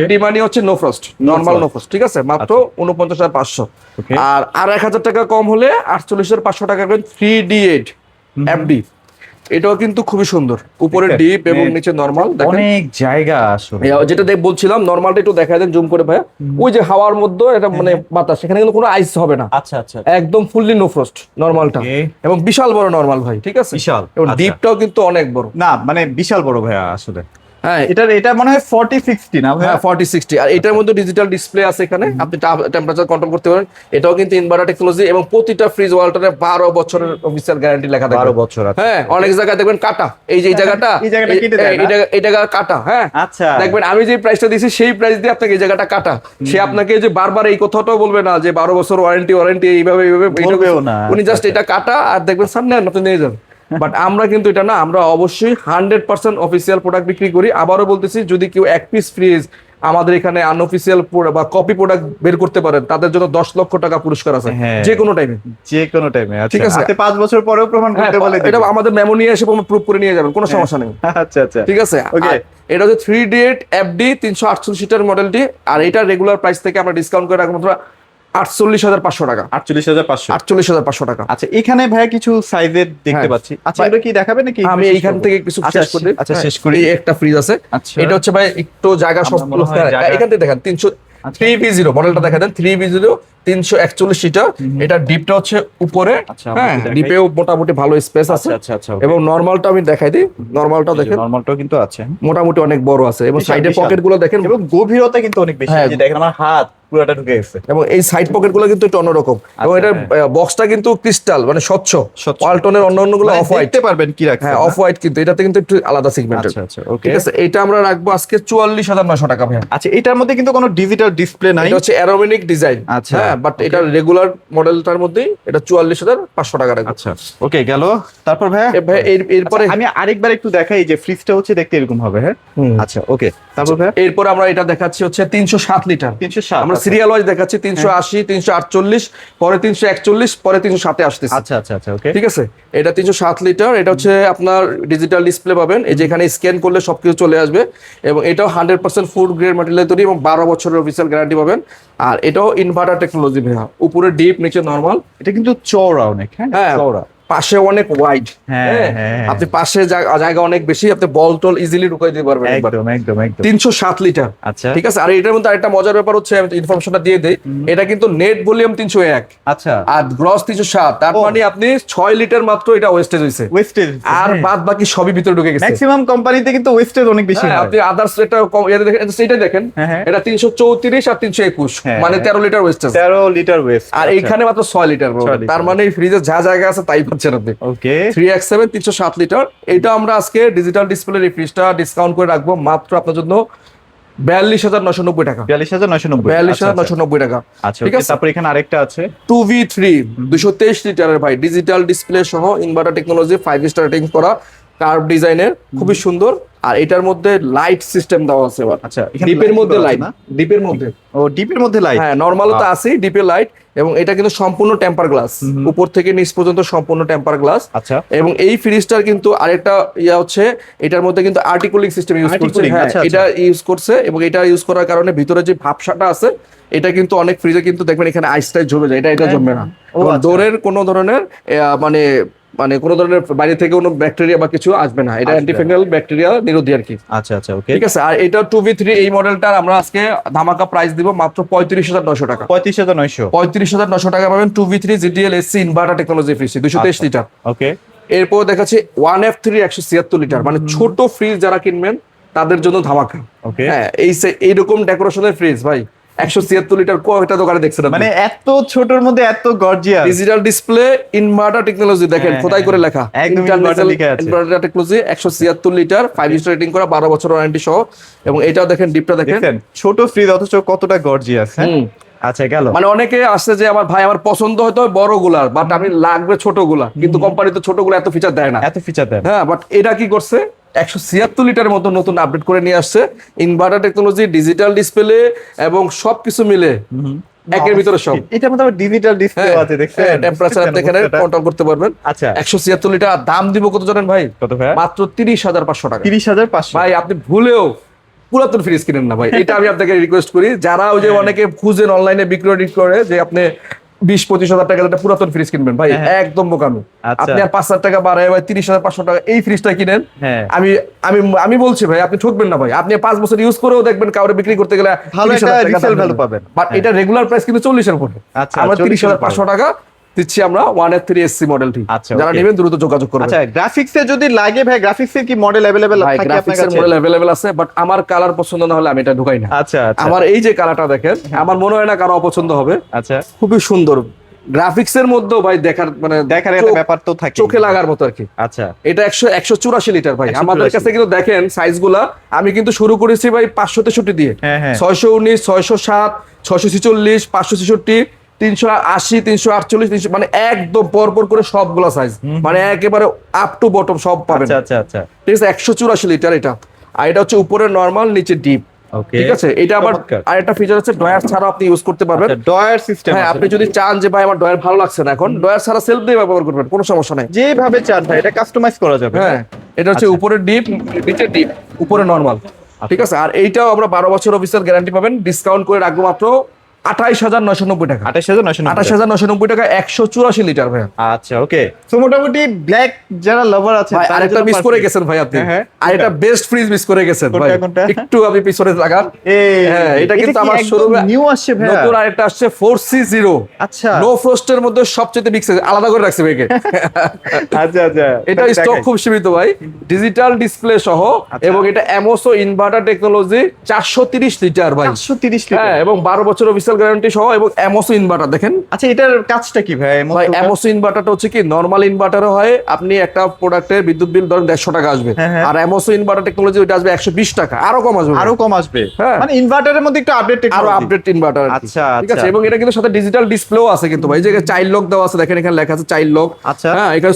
FD মানে হচ্ছে no frost, normal no frost, ঠিক আছে, মাত্র 49,500। Okay. আর 1,000 টাকা কম হলে 48,500 টাকা পাবেন 3D8 FD। এটাও কিন্তু খুবই সুন্দর, উপরে Okay. ডিপ এবং নিচে নরমাল। দেখেন অনেক জায়গা আসলে। যেটা বলছিলাম, নরমালটা একটু দেখা দেন জুম করে ভাইয়া, ওই যে হাওয়ার মধ্যে এটা মানে বাতাস, সেখানে কিন্তু কোনো আইস হবে না, আচ্ছা আচ্ছা, একদম ফুললি নো ফ্রস্ট নরমালটা। Okay. এবং বিশাল বড় নরমাল ভাই, ঠিক আছে, বিশাল, এবং আচ্ছা। ডিপটাও কিন্তু অনেক বড়। না মানে বিশাল বড় ভাইয়া আসলে। হ্যাঁ এটা মনে হয় 40-60 না ভাইয়া? হ্যাঁ 40-60, আর এটার মধ্যে ডিজিটাল ডিসপ্লে আছে, এখানে আপনি টেম্পারেচার কন্ট্রোল করতে পারেন। এটাও কিন্তু ইনভার্টার টেকনোলজি, এবং প্রতিটা ফ্রিজ ওয়ালটনে 12 বছরের অফিসিয়াল গ্যারান্টি লেখা থাকে। 12 বছর, আচ্ছা। হ্যাঁ অনেক জায়গায় দেখবেন কাটা, এই যে এই জায়গাটা, এই জায়গাটা কেটে দেয় না? এই জায়গা কাটা। হ্যাঁ আচ্ছা। দেখবেন আমি যে প্রাইসটা দিয়েছি সেই প্রাইস দিয়ে আপনাকে এই জায়গাটা কাটা, সে আপনাকে যে বারবার এই কথাটাও বলবে না যে 12 বছর ওয়ারেন্টি এইভাবে বলবেও না। উনি জাস্ট এটা কাটা আর দেখবেন সামনে আপনি নিয়ে যান। বাট আমরা কিন্তু এটা না, আমরা অবশ্যই 100% অফিসিয়াল প্রোডাক্ট বিক্রি করি। আবারও বলতেছি, যদি কেউ এক পিস ফ্রিজ আমাদের এখানে আনঅফিসিয়াল বা কপি প্রোডাক্ট বের করতে পারেন, তাদের জন্য 10 লক্ষ টাকা পুরস্কার আছে, হ্যাঁ। যে কোনো টাইমে। যে কোনো টাইমে, আচ্ছা। ঠিক আছে। হাতে 5 বছর পরেও প্রমাণ করতে বলে এটা দিবে। আমাদের মেমো নিয়ে এসে প্রুফ করে নিয়ে যাবেন, কোনো সমস্যা নেই। আচ্ছা আচ্ছা, ঠিক আছে। Okay. আর এটা হচ্ছে 3D8 FD 348 সিটার মডেলটি, আর এটা রেগুলার প্রাইস থেকে আমরা ডিসকাউন্ট করে রাখবো মাত্র 48,500 টাকা। 48,500। 48,500 টাকা। আচ্ছা, এখানে ভাইয়া কিছু সাইজের দেখতে হ্যাঁ। পাচ্ছি। আচ্ছা, ভাই, এটা কি দেখাবে নাকি? আমি শেষ এইখান করবো? থেকে কিছু আচ্ছা, শেষ করে দিই। আচ্ছা, হ্যাঁ, শেষ করি। এই একটা ফ্রিজ আছে। আচ্ছা। এটা হচ্ছে ভাই একটু জায়গা সব আমার মনে হয় জায়গা- এখান থেকে দেখেন 3V0 মডেলটা দেখা দেন, 3V0 341 সিটার। এটা ডিপটা হচ্ছে উপরে। আচ্ছা, আমরা হ্যাঁ একটু দেখাই। ডিপেও মোটামুটি ভালো স্পেস আছে। আচ্ছা আচ্ছা, এবং নরমালটা আমি দেখাই দিই, নরমালটা দেখেন নরমালটাও কিন্তু আছে, মোটামুটি অনেক বড় আছে, এবং বিশাল, সাইডের বিশাল। পকেট গুলো দেখেন, এবং গভীরতা কিন্তু অনেক বেশি। হ্যাঁ। এই যে দেখেন আমার হাত পুরোটা ঢুকে গেছে। এবং এই সাইড পকেট গুলো কিন্তু একটু অন্যরকম, এবং আচ্ছা, এটার বক্সটা কিন্তু ক্রিস্টাল মানে স্বচ্ছ। স্বচ্ছ। ওয়ালটনের অন্যান্য গুলো মানে অফ হোয়াইট। দেখতে পারবেন কি রাখছে। হ্যাঁ অফ হোয়াইট, কিন্তু এটাতে কিন্তু একটু আলাদা সেগমেন্টের। আচ্ছা আচ্ছা, ওকে। ঠিক আছে, এটা আমরা রাখবো আজকে 44,900 টাকা ভাই। আচ্ছা, এটার মধ্যে কিন্তু কোনো ডিজিটাল ডিসপ্লে নাই। এটা হচ্ছে অ্যারোমেনিক ডিজাইন। আচ্ছা, হ্যাঁ বাট এটা রেগুলার মডেলটার মধ্যেই এটা 44,500 টাকা রাখবো। আচ্ছা, ওকে গেল। তারপর ভাইয়া ভাই এরপরে আচ্ছা, আমি আরেকবার একটু দেখাই যে ফ্রিজটা হচ্ছে দেখতে এরকম হবে। হ্যাঁ হুম। আচ্ছা, ওকে। তারপর ভাইয়া এরপর আমরা এটা দেখাচ্ছি হচ্ছে 307 লিটার। 307, আমরা আচ্ছা। সিরিয়াল ওয়াইজ দেখাচ্ছি 380, 348, পরে 341, পরে 307 আসতেছে। আচ্ছা আচ্ছা আচ্ছা, ওকে। ঠিক আছে, এটা 307 লিটার। এটা হচ্ছে আপনার ডিজিটাল ডিসপ্লে পাবেন, এই যে এখানে স্ক্যান করলে সবকিছু চলে আসবে। এবং এটাও 100% ফুড গ্রেড ম্যাটেরিয়াল তৈরি, এবং 12 বছরের অফিসিয়াল গ্যারান্টি পাবেন। আর এটাও ইনভার্টার টেকনোলজি ভাইয়া, উপরে ডিপ নিচে নরমাল। এটা কিন্তু চওড়া অনেক। হ্যাঁ হ্যাঁ চওড়া। পাশে অনেক ওয়াইড। হ্যাঁ, হ্যাঁ হ্যাঁ। আপনি পাশে জায়গা অনেক বেশি, আপনি বল টল ইজিলি ঢুকাই দিতে পারবেন একবার। একদম একদম একদম। 307 লিটার। আচ্ছা। ঠিক আছে, আর এটার মধ্যে আরেকটা মজার ব্যাপার হচ্ছে, আমি ইনফরমেশনটা দিয়ে দেই, এটা কিন্তু নেট ভলিউম 301 আচ্ছা, আর গ্রস 307, তার ও। মানে আপনি 6 লিটার মাত্র এটা ওয়েস্টেজ হইছে, ওয়েস্টেজ। আর বাদ বাকি সবই ভিতরে ঢুকে গেছে। ম্যাক্সিমাম কোম্পানিতে কিন্তু ওয়েস্টেজ অনেক বেশি হ্যাঁ, হয়। আপনি আদার্স এটা এটা দেখেন, হ্যাঁ, হ্যাঁ। এটা 334 আর 321, হ্যাঁ, মানে হ্যাঁ। 13 লিটার ওয়েস্টেজ। 13 litre waste. আর এইখানে মাত্র 6 লিটার। 6 লিটার। তার মানে ফ্রিজে যা জায়গা আছে তাই পাচ্ছেন আপনি। ওকে। 3X7 307 litre. এটা আমরা আজকে ডিজিটাল ডিসপ্লে এই ফ্রিজটা ডিসকাউন্ট করে রাখবো মাত্র আপনার জন্য 42,990 টাকা। 42,990। 42,990 টাকা। আচ্ছা, ঠিক ওকে। আছে, তারপর এখানে আরেকটা আছে 2V3 223 লিটারের ভাই, ডিজিটাল ডিসপ্লে সহ ইনভার্টার টেকনোলজি, 5 স্টার রেটিং করা, কার্ভ ডিজাইনের, খুবই সুন্দর। আর এটার মধ্যে লাইট সিস্টেম দেওয়া আছে আবার। আচ্ছা, এখানে ডিপের light মধ্যে দেওয়া আছে লাইট, না? ডিপের মধ্যে। ও ডিপের মধ্যে লাইট। হ্যাঁ নরমাল তো আছেই, ডিপের লাইট। এবং এটা কিন্তু সম্পূর্ণ টেম্পার গ্লাস, উপর থেকে নিচ পর্যন্ত সম্পূর্ণ টেম্পার গ্লাস। আচ্ছা। এবং এই ফ্রিজটার কিন্তু আরেকটা ইয়া হচ্ছে, এটার মধ্যে কিন্তু আর্টিকুলিং সিস্টেম ইউজ করছে। Articulating, হ্যাঁ আচ্ছা, আচ্ছা। এটা ইউজ করছে, এবং এটা ইউজ করার কারণে ভিতরে যে ভাপসাটা আছে, এটা কিন্তু অনেক ফ্রিজে কিন্তু দেখবেন এখানে আইসটাই জমে যায়, এটা জমবে না। ও, এবং আচ্ছা। দৌড়ের কোনো ধরনের মানে মানে কোনো ধরনের বাইরে থেকে কোনো ব্যাকটেরিয়া বা কিছু আসবে না, এটা আসবে অ্যান্টিফাঙ্গাল ব্যাকটেরিয়া নিরোধী আর কি। আচ্ছা আচ্ছা, ওকে। ঠিক আছে, আর এটা 2V3 এই মডেলটার আমরা আজকে ধামাকা প্রাইস দিব মাত্র 35,900 টাকা। 35,900। 35,900 টাকা পাবেন 2V3 GTL SC inverter technology fridge 223 litre. Okay. এরপর দেখাচ্ছি 1F3 176 লিটার, মানে ছোট ফ্রিজ যারা কিনবেন তাদের জন্য ধামাকা। ওকে। হ্যাঁ এইরকম ডেকোরেশনের ফ্রিজ ভাই, 176 লিটার কয়টা দোকানে দেখছেন আপনি? মানে এত ছোটর মধ্যে এত gorgeous digital display inverter technology দেখেন খোদাই করে লেখা, একদম inverter লেখা আছে। Inverter technology 176 litre 5 star rating করা 12 বছর ওয়ারেন্টি সহ। এবং এটাও দেখেন ডিপটা দেখেন, দেখেন ছোট ফ্রিজ অথচ কতটা গর্জিয়াস। হ্যাঁ আচ্ছা গেল। মানে অনেকে আসছে যে আমার ভাই আমার পছন্দ হয়তো বড় গুলার, বাট আমি লাগবে ছোট গুলা, কিন্তু কোম্পানি তো ছোট গুলা এত ফিচার দেয় না। এত ফিচার দেন। হ্যাঁ, বাট এটা কি করছে 176 লিটারের মতো নতুন আপডেট করে নিয়ে আসছে, ইনভার্টার টেকনোলজি, ডিজিটাল ডিসপ্লে এবং সবকিছু মিলে একের ভিতরে সব। এটা মধ্যে আবার ডিজিটাল ডিসপ্লে আছে দেখছেন, টেম্পারেচার আপনি এখানে কন্ট্রোল করতে পারবেন। আচ্ছা 176 লিটার দাম দিব কত জানেন ভাই? কত ভাই? মাত্র 30,500 টাকা। 30,500 ভাই আপনি ভুলেও পুরাতন ফ্রিজ কিনেন না ভাই, এটা আমি আপনাকে রিকোয়েস্ট করি। যারা ওই যে অনেকে খুঁজেন অনলাইনে বিক্রয় করে যে আপনি 20-25 হাজার টাকা একটা পুরাতন ফ্রিজ কিনবেন, ভাই একদম বোকামি। আচ্ছা। আপনি আর 5,000 টাকা বাড়ায় ভাই 30,500 টাকা এই ফ্রিজটা কিনেন। হ্যাঁ। আমি আমি আমি বলছি ভাই আপনি ঠকবেন না ভাই, আপনি 5 বছর ইউজ করেও দেখবেন কাউরে বিক্রি করতে গেলে ভালো একটা resale value পাবেন। বাট এটা রেগুলার প্রাইস কিন্তু 40 এর উপরে। আচ্ছা, আমরা 40,000 30,500 টাকা দিচ্ছি আমরা 183 এসসি মডেলটি। আচ্ছা, যারা okay। নেবেন দ্রুত যোগাযোগ করবেন। আচ্ছা গ্রাফিক্সে যদি লাগে ভাই, গ্রাফিক্সের কি মডেল अवेलेबल ভাই থাকে আপনার গ্রাফিক্সের কাছে? মডেল अवेलेबल আছে, বাট আমার কালার পছন্দ না হলে আমি এটা ঢুকাই না। আচ্ছা আচ্ছা আমার এই যে কালারটা দেখেন, আমার মনে হয় না কারো অপছন্দ হবে। আচ্ছা খুবই সুন্দর গ্রাফিক্সের মধ্যেও ভাই দেখার মানে দেখার একটা ব্যাপার তো থাকে, চোখে লাগার মতো আর কি। আচ্ছা এটা 184 লিটার ভাই। 184 আমাদের কাছে কিন্তু দেখেন সাইজগুলা, আমি কিন্তু শুরু করেছি ভাই 563 দিয়ে, হ্যাঁ, হ্যাঁ। 619, 607, 646, 566, 380, 348, 300, মানে একদম পরপর করে সবগুলা সাইজ, মানে একেবারে আপ টু বটম সব পাবেন। আচ্ছা আচ্ছা আচ্ছা ঠিক আছে, 184 লিটার এটা। আর এটা হচ্ছে উপরে নরমাল, নিচে ডিপ। ওকে ঠিক আছে, এটা আবার চমৎকার। আরেকটা ফিচার আছে, ড্রয়ার ছাড়া আপনি ইউজ করতে পারবেন। ডয়ার সিস্টেম হ্যাঁ, আপনি যদি চান যে ভাই আমার ড্রয়ার ভালো লাগছে না, এখন ড্রয়ার ছাড়া সেলফ দিয়ে ব্যবহার করবেন, কোনো সমস্যা নাই। যেভাবে চান ভাই এটা কাস্টমাইজ করা যাবে। হ্যাঁ, এটা হচ্ছে উপরে ডিপ, নিচে ডিপ, উপরে নরমাল। ঠিক আছে, আর এইটাও আমরা 12 বছর অফিসিয়াল গ্যারান্টি পাবেন। ডিসকাউন্ট করে রাখবো মাত্র 28,990 টাকা। 28,990 28,990 টাকা 184 লিটার ভাই। আচ্ছা ওকে। সো মোটামুটি ব্ল্যাক যারা লাভার আছে ভাই আরেকটা মিস করে গেছেন ভাই আপনি, হ্যাঁ, আর এটা বেস্ট ফ্রিজ মিস করে গেছেন ভাই। কোনটা? একটু আপনি পিছনে তাকান। হ্যাঁ, এটা কিন্তু আমার শোরুমে নিউ আসছে ভাই। নতুন আরেকটা আসছে 4C0। আচ্ছা নো ফ্রস্টের মধ্যে সবচেয়ে বিগ সাইজ, আলাদা করে রাখছে ভাইকে। আচ্ছা আচ্ছা এটা স্টক খুব সীমিত ভাই, ডিজিটাল ডিসপ্লে সহ, এবং এটা অ্যামোসো ইনভার্টার টেকনোলজি 430 লিটার ভাই। 430 লিটার। হ্যাঁ, এবং 12 বছর অফিসিয়াল গ্যারান্টি সহ, এবং অ্যামোসো ইনভার্টার দেখেন। আচ্ছা এটার কাজটা কি ভাই? ভাই অ্যামোসো ইনভার্টারটা হচ্ছে কি, নরমাল ইনভার্টারও হয়, আপনি একটা প্রোডাক্টের বিদ্যুৎ বিল ধরেন 150 টাকা আসবে, হ্যাঁ, হ্যাঁ। আর অ্যামোসো ইনভার্টার টেকনোলজি ওটা আসবে 120 টাকা, আরো কম আসবে, আরো কম আসবে। হ্যাঁ। মানে ইনভার্টারের মধ্যে একটু আপডেট আরো আপডেট ইনভার্টার। আচ্ছা, ঠিক আছে, আচ্ছা। এবং এটা কিন্তু সাথে ডিজিটাল ডিসপ্লেও আছে কিন্তু ভাই, এই যে চাইল্ড লক দেওয়া আছে, দেখেন এখানে লেখা আছে চাইল্ড লক। আচ্ছা। হ্যাঁ, এখানে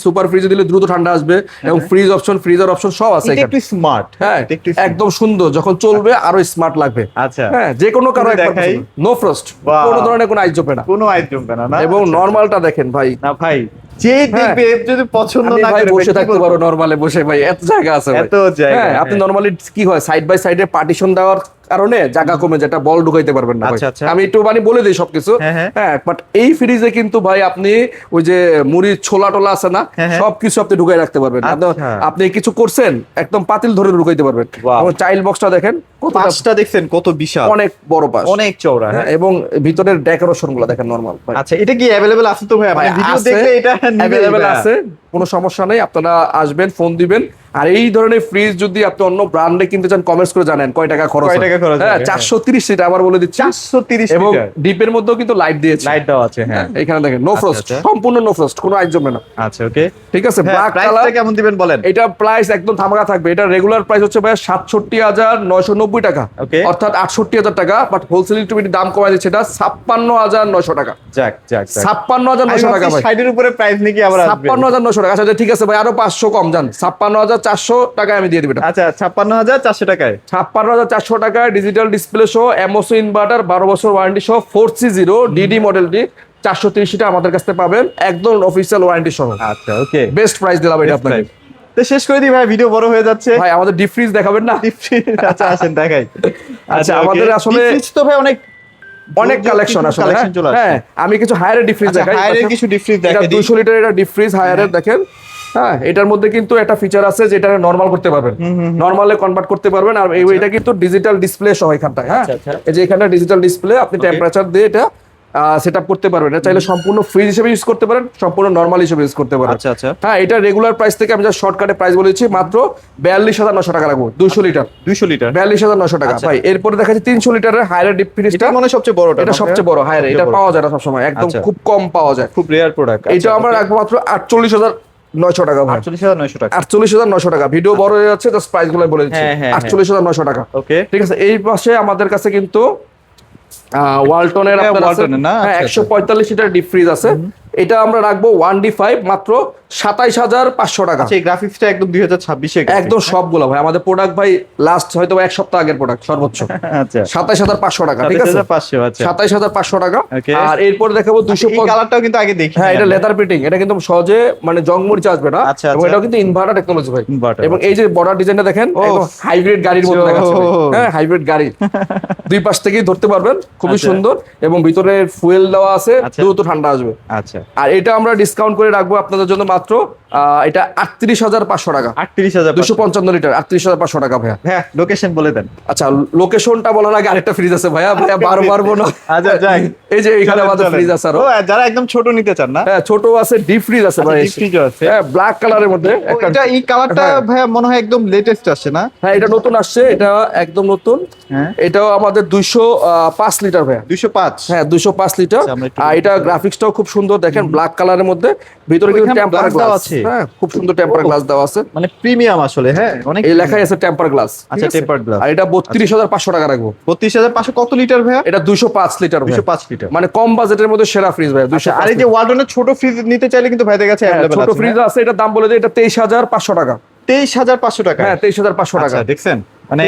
সুপার ফ্রিজে দিলে দ্রুত ঠান্ডা আসবে, এবং ফ্রিজ অপশন, ফ্রিজার অপশন সব আছে এটা এখানে। একটু স্মার্ট। হ্যাঁ, একটু একদম সুন্দর, যখন চলবে আরো স্মার্ট লাগবে। আচ্ছা। হ্যাঁ, যে কোনো কারো দেখাই। নো ফ্রস্ট, বাহ। কোনো ধরনের কোনো আইস জমবে না। কোনো আইস জমবে না না। এবং নরমালটা দেখেন ভাই, না ভাই যে দেখবে যদি পছন্দ আপনি না ভাই করে বসে থাকতে পারো নরমালে বসে, ভাই এত জায়গা আছে ভাই। এত জায়গা, হ্যাঁ, আপনি হ্যাঁ। নরমালি কি হয় সাইড বাই সাইডে পার্টিশন দেওয়ার কারণে জায়গা কমে, যেটা বল ঢুকাইতে পারবেন না ভাই। আচ্ছা, আচ্ছা। আমি একটু মানে বলে দিই সবকিছু। হ্যাঁ, হ্যাঁ। হ্যাঁ, বাট এই ফ্রিজে কিন্তু ভাই আপনি ওই যে মুড়ি ছোলা টোলা আছে না, হ্যাঁ, হ্যাঁ। সবকিছু আপনি ঢুকাই রাখতে পারবেন। আচ্ছা। আপনি কিছু করছেন একদম পাতিল ধরে ঢুকাইতে পারবেন। বাহ। এবং চাইল্ড বক্সটা দেখেন কতটা পাঁচটা দেখছেন কত বিশাল, অনেক বড় পাশ, অনেক চওড়া। হ্যাঁ, এবং ভিতরের ডেকোরেশন গুলো দেখেন নরমাল ভাই। আচ্ছা এটা কি अवेलेबल আছে তো ভাই? মানে ভিডিও আছে, দেখলে এটা available আছে, কোনো সমস্যা নেই। আপনারা আসবেন, ফোন দিবেন। আর এই ধরনের ফ্রিজ যদি আপনি অন্য ব্র্যান্ডে কিনতে চান, কমেন্টস করে জানেন কয় টাকা খরচ হয়। কয় টাকা খরচ হয়, হ্যাঁ, হ্যাঁ। 430 লিটার আবার বলে দিচ্ছি, 430 এবং লিটার ডিপের মধ্যেও কিন্তু লাইট দিয়েছে। লাইট দেওয়া আছে। হ্যাঁ এখানে দেখেন নো ফ্রস্ট, আচ্ছা। সম্পূর্ণ নো ফ্রস্ট, কোনো আইস জমবে না। আচ্ছা ওকে। ঠিক আছে, হ্যাঁ, ব্ল্যাক প্রাইসটা কালার। কেমন দিবেন বলেন? এটা প্রাইস একদম ধামাকা থাকবে। এটা রেগুলার প্রাইস হচ্ছে ভাই 67,990 টাকা, Okay. অর্থাৎ 68,000 টাকা। বাট হোলসেল একটু দাম কমায় দিচ্ছে, এটা 56,900 টাকা। যাক যাক 56,900 টাকা ভাই। সাইডের উপরে প্রাইস নাকি আবার আসবে? 56,900 টাকা। আচ্ছা ঠিক আছে ভাই, আরো 500 কম যান, 56,400 টাকায় আমি দিয়ে দিবি। আচ্ছা 56,400 টাকায়। 56,400 টাকায় ডিজিটাল ডিসপ্লে সহ, অ্যামোসো ইনভার্টার 12 বছর ওয়ারেন্টি সহ, 4C0 ডিডি মডেলটি 430 টা আমাদের কাছ থেকে পাবেন, একদম অফিসিয়াল ওয়ারেন্টি সহ। আচ্ছা ওকে। বেস্ট প্রাইস দিলাম এটা আপনাকে। তো শেষ করে দিই ভাই, ভিডিও বড় হয়ে যাচ্ছে। ভাই আমাদের ডিপ ফ্রিজ দেখাবেন না? আচ্ছা আসেন দেখাই। আচ্ছা, আমাদের আসলে তো ভাই অনেক অনেক কালেকশন আসলে। কালেকশন চলে আসছে। হ্যাঁ, আমি কিছু হায়ারের ডিপ ফ্রিজ আচ্ছা, দেখাই। হায়ারের কিছু ডিপ ফ্রিজ এটা দেখাই দিই। 200 লিটার এটা ডিপ ফ্রিজ হায়ারের দেখেন। হ্যাঁ, এটার মধ্যে কিন্তু একটা ফিচার আছে যেটা নরমাল করতে পারবেন, নরমালে কনভার্ট করতে পারবেন। আর এটা কিন্তু ডিজিটাল ডিসপ্লে সহ এখানটায়। হ্যাঁ, আচ্ছা, আচ্ছা। এই যে এখানে ডিজিটাল ডিসপ্লে, আপনি টেম্পারেচার দিয়ে এটা সেট আপ করতে পারবেন। এটা চাইলে সম্পূর্ণ ফ্রিজ হিসেবে ইউজ করতে পারেন, সম্পূর্ণ নর্মাল হিসেবে ইউজ করতে পারেন। আচ্ছা আচ্ছা। হ্যাঁ, এটা রেগুলার প্রাইস থেকে আমি যা শর্টকাটে প্রাইস বলেছি মাত্র 42,900 টাকা রাখবো। 200 লিটার 200 লিটার 42,900 টাকা ভাই। এরপরে দেখাচ্ছি 300 লিটারের হায়ার ডিপ ফ্রিজটা, এটা মানে সবচেয়ে বড়টা, এটা সবচেয়ে বড় হায়ার। এটা পাওয়া যায় না সবসময়, একদম খুব কম পাওয়া যায়, খুব রেয়ার প্রোডাক্ট। এটা আমরা রাখবো মাত্র 48,900 টাকা ভাই। 48,900 টাকা। 48,900 টাকা। ভিডিও বড় হয়ে যাচ্ছে, জাস্ট প্রাইস গুলো বলে দিচ্ছি। 48,900 টাকা। ওকে, ঠিক আছে। এই পাশে আমাদের কাছে কিন্তু ওয়ালটনের আপনার আছে 145 লিটার ডিপ ফ্রিজ আছে। এটা আমরা রাখবো 1D5 মাত্র 27,500 টাকা। আচ্ছা, এই গ্রাফিক্সটা একদম 2026 এর একদম সবগুলো ভাই আমাদের প্রোডাক্ট ভাই, লাস্ট হয়তো এক সপ্তাহ আগের প্রোডাক্ট সর্বোচ্চ। আচ্ছা, 27,500 টাকা। ঠিক আছে, 27,500। আচ্ছা, 27,500 টাকা। আর এরপর দেখাবো 200। এই কালারটাও কিন্তু আগে দেখি। হ্যাঁ, এটা লেদার প্রিন্টিং, এটা কিন্তু সহজে মানে জং মরিচা আসবে না। আচ্ছা, এবং এটাও কিন্তু ইনভার্টার টেকনোলজি ভাই। এবং এই যে বর্ডার ডিজাইনটা দেখেন, একদম হাইব্রিড গাড়ির মতো দেখাচ্ছে ভাই। হ্যাঁ, হাইব্রিড গাড়ি, দুই পাশ থেকেই ধরতে পারবেন, খুবই সুন্দর। এবং ভিতরে ফুয়েল দেওয়া আছে, দ্রুত ঠান্ডা আসবে। আচ্ছা, আর এটা আমরা ডিসকাউন্ট করে রাখবো আপনাদের জন্য মাত্র এটা 38,500 টাকা। 38,000, 255 লিটার 38,500 টাকা ভাইয়া। হ্যাঁ, লোকেশন বলে দেন। আচ্ছা, লোকেশনটা বলার আগে আরেকটা ফ্রিজ আছে ভাইয়া, বারবার বলো। আচ্ছা, যাই, এই যে এখানে আমাদের ফ্রিজ আছে আরো। যারা একদম ছোট নিতে চান না, হ্যাঁ, ছোট আছে, ডিপ ফ্রিজ আছে ভাই। ডিপ ফ্রিজও আছে। হ্যাঁ, ব্ল্যাক কালারের মধ্যে একটা। এটা এই কালারটা ভাইয়া মনে হয় একদম লেটেস্ট আসছে না? হ্যাঁ, এটা নতুন আসছে, এটা একদম নতুন। হ্যাঁ, এটাও আমাদের 205 লিটার ভাইয়া। 205। হ্যাঁ, 205 লিটার। আর এটা গ্রাফিক্সটাও খুব সুন্দর, দেখেন ব্ল্যাক কালারের মধ্যে, ভিতরে কিন্তু টেম্পার গ্লাস আছে। হ্যাঁ, খুব সুন্দর টেম্পার গ্লাস দেওয়া আছে, মানে প্রিমিয়াম আসলে। হ্যাঁ, অনেক এই লেখাই আছে টেম্পার গ্লাস। আচ্ছা, টেম্পার গ্লাস। আর এটা 32,500 টাকা রাখবো। 32,500। কত লিটার ভাইয়া? এটা 205 লিটার ভাই। 205 লিটার, মানে কম বাজেটের মধ্যে সেরা ফ্রিজ ভাই। আর এই যে ওয়ালটনের ছোট ফ্রিজ নিতে চাইলে কিন্তু ভাইদের কাছে अवेलेबल আছে। ছোট ফ্রিজ আছে, এটার দাম বলে দেই, এটা 23,500 টাকা। 23,500 টাকা? হ্যাঁ, 23,500 টাকা। আচ্ছা, দেখছেন মানে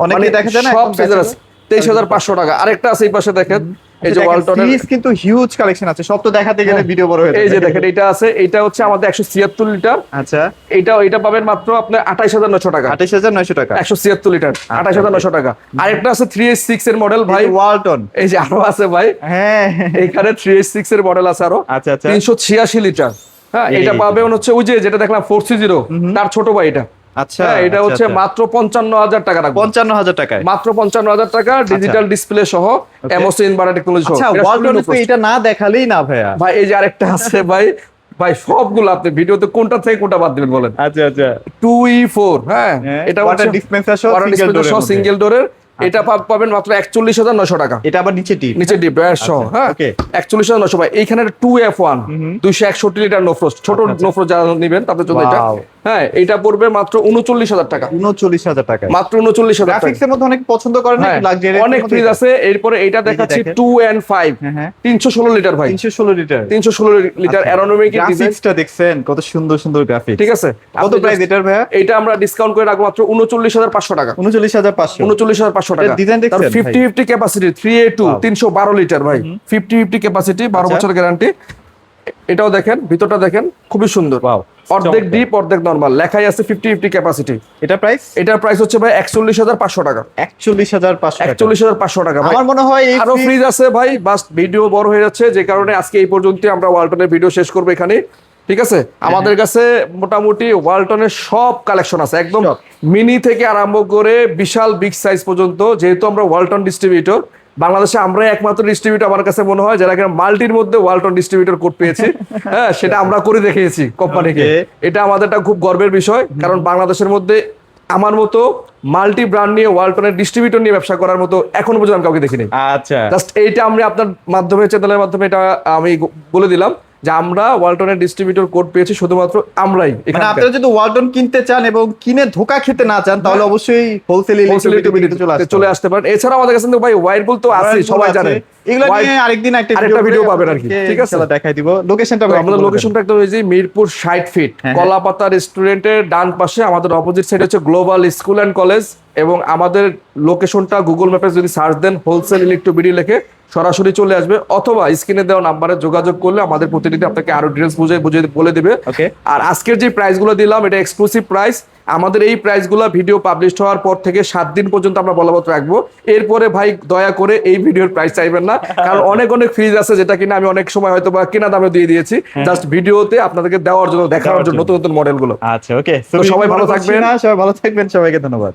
অনেকে দেখা যায় না, সব ফ্রিজার আছে 23,500 টাকা। আরেকটা আছে এই পাশে দেখেন, এই যে ওয়ালটনের ফ্রিজ কিন্তু হিউজ কালেকশন আছে, সব তো দেখাতে গেলে ভিডিও বড় হয়ে যাবে। এই যে দেখেন, এটা আছে, এটা হচ্ছে আমাদের 176 লিটার। আচ্ছা, এটা পাবেন মাত্র আপনার 28,900 টাকা। 28,900 টাকা, 176 লিটার, 28,900 টাকা। আরেকটা আছে 3H6 এর মডেল ভাই, ওয়ালটন। এই যে আরো আছে ভাই। হ্যাঁ, এখানে 3H6 এর মডেল আছে আরো। আচ্ছা আচ্ছা, 386 লিটার। হ্যাঁ, এটা পাবেন হচ্ছে ওই যে যেটা দেখলাম 430, তার ছোট ভাই এটা। আচ্ছা, এটা হচ্ছে মাত্র 55,000 টাকা রাখবো। 55,000 টাকায়, মাত্র 55,000 টাকা, ডিজিটাল ডিসপ্লে সহ, এমওসি ইনভার্টার টেকনোলজি সহ। আচ্ছা, ওয়ালটন এটা না দেখালেই না ভাইয়া। ভাই এই যে আরেকটা আছে ভাই, সবগুলো আপনি ভিডিওতে কোনটা থেকে কোনটা বাদ দিবেন বলেন? আচ্ছা আচ্ছা, 2E4। হ্যাঁ, এটা ওয়াটার ডিসপেন্সার সহ সিঙ্গেল ডোরের। এটা পাবেন মাত্র 41,900 টাকা। এটা আবার নিচে ডিপ ড্রয়ার সহ। হ্যাঁ, 41,900 ভাই। এইখানে 2F1 261 লিটার নো ফ্রস্ট, ছোট নো ফ্রস্ট যারা নেবেন তাদের জন্য এটা। হ্যাঁ, এটা পড়বে মাত্র 39,000 টাকা। 39,000 টাকা, মাত্র 39,000 টাকা। গ্রাফিক্সের মধ্যে অনেক পছন্দ করেন না, লাক্সারি অনেক ফ্রিজ আছে। এরপরে এটা দেখাচ্ছি 2N5 316 লিটার ভাই। 316 লিটার, 316 লিটার অ্যারোনমিক গ্রাফিক্সটা দেখছেন কত সুন্দর সুন্দর গ্রাফিক্স। ঠিক আছে, কত প্রাইস এটার ভাইয়া? এটা আমরা ডিসকাউন্ট করে রাখবো মাত্র 39,500 টাকা। 39,500, 39,500 টাকা। ডিজাইন দেখছেন 50-50 ক্যাপাসিটি 3A2 312 লিটার ভাই। 50-50 ক্যাপাসিটি, 12 বছর গ্যারান্টি। এটাও দেখেন, ভিতরটা দেখেন, খুবই সুন্দর। অর্ধেক ডিপ অর্ধেক নরমাল, লেখাই আছে 50-50 ক্যাপাসিটি। এটার প্রাইস হচ্ছে ভাই 41,500 টাকা। 41,500 টাকা। আমার মনে হয় আরো ফ্রিজ আছে ভাই, বাস ভিডিও বড় হয়ে যাচ্ছে, যে কারণে আজকে এই পর্যন্ত আমরা ওয়ালটনের ভিডিও শেষ করবো এখানে। ঠিক আছে, আমাদের কাছে মোটামুটি ওয়ালটনের সব কালেকশন আছে, একদম মিনি থেকে আরম্ভ করে বিশাল বিগ সাইজ পর্যন্ত। যেহেতু আমরা ওয়ালটন ডিস্ট্রিবিউটর, বাংলাদেশে আমরাই একমাত্র ডিস্ট্রিবিউটর আমার কাছে মনে হয় যারা কিনা মাল্টির মধ্যে ওয়ালটন ডিস্ট্রিবিউটর কোড পেয়েছি। হ্যাঁ, সেটা আমরা করে দেখিয়েছি কোম্পানিকে। এটা আমাদেরটা খুব গর্বের বিষয়, কারণ বাংলাদেশের মধ্যে আমার মতো মাল্টি ব্র্যান্ড নিয়ে ওয়ালটনের ডিস্ট্রিবিউটর নিয়ে ব্যবসা করার মতো এখনো পর্যন্ত আমি কাউকে দেখিনি। আচ্ছা, জাস্ট এইটা আমি আপনার মাধ্যমে, চ্যানেলের মাধ্যমে এটা আমি বলে দিলাম যে আমরা ওয়ালটনের ডিস্ট্রিবিউটর কোড পেয়েছি শুধুমাত্র আমরাই। মানে আপনারা যদি ওয়ালটন কিনতে চান এবং কিনে ধোকা খেতে না চান, তাহলে অবশ্যই হোলসেল চলে আসতে পারেন। এছাড়া আমাদের কাছে ভাই ওয়াইরপুল তো আছে, সবাই জানে। এগুলো নিয়ে আরেকদিন আরেকটা ভিডিও পাবেন আর কি। ঠিক আছে, দেখাই দিব। লোকেশনটা আমাদের লোকেশনটা একদম এই যে মিরপুর 60 ফিট কলাপাতা রেস্টুরেন্টের ডান পাশে, আমাদের অপোজিট সাইড হচ্ছে গ্লোবাল স্কুল এন্ড কলেজ। এবং আমাদের লোকেশনটা গুগল ম্যাপে যদি সার্চ দেন হোলসেল ইলেকট্রো বিডি লিখে সরাসরি চলে আসবে, অথবা স্ক্রিনে দেওয়া নাম্বারে যোগাযোগ করলে আমাদের প্রতিনিধি আপনাকে আরো ডিটেইলস বুঝিয়ে বলে দিবে। আর আজকের যে প্রাইসগুলো দিলাম এটা এক্সক্লুসিভ প্রাইস। আমাদের এই প্রাইসগুলো ভিডিও পাবলিশ হওয়ার পর থেকে 7 দিন পর্যন্ত আমরা বলবৎ রাখবো। এরপরে ভাই দয়া করে এই ভিডিওর প্রাইস চাইবেন না, কারণ অনেক ফ্রিজ আছে যেটা কিনা আমি অনেক সময় হয়তো বা কেনা দামে দিয়ে দিয়েছি, জাস্ট ভিডিওতে আপনাদেরকে দেওয়ার জন্য, দেখানোর জন্য নতুন নতুন মডেলগুলো। আচ্ছা, ওকে, সবাই ভালো থাকবেন, সবাইকে ধন্যবাদ।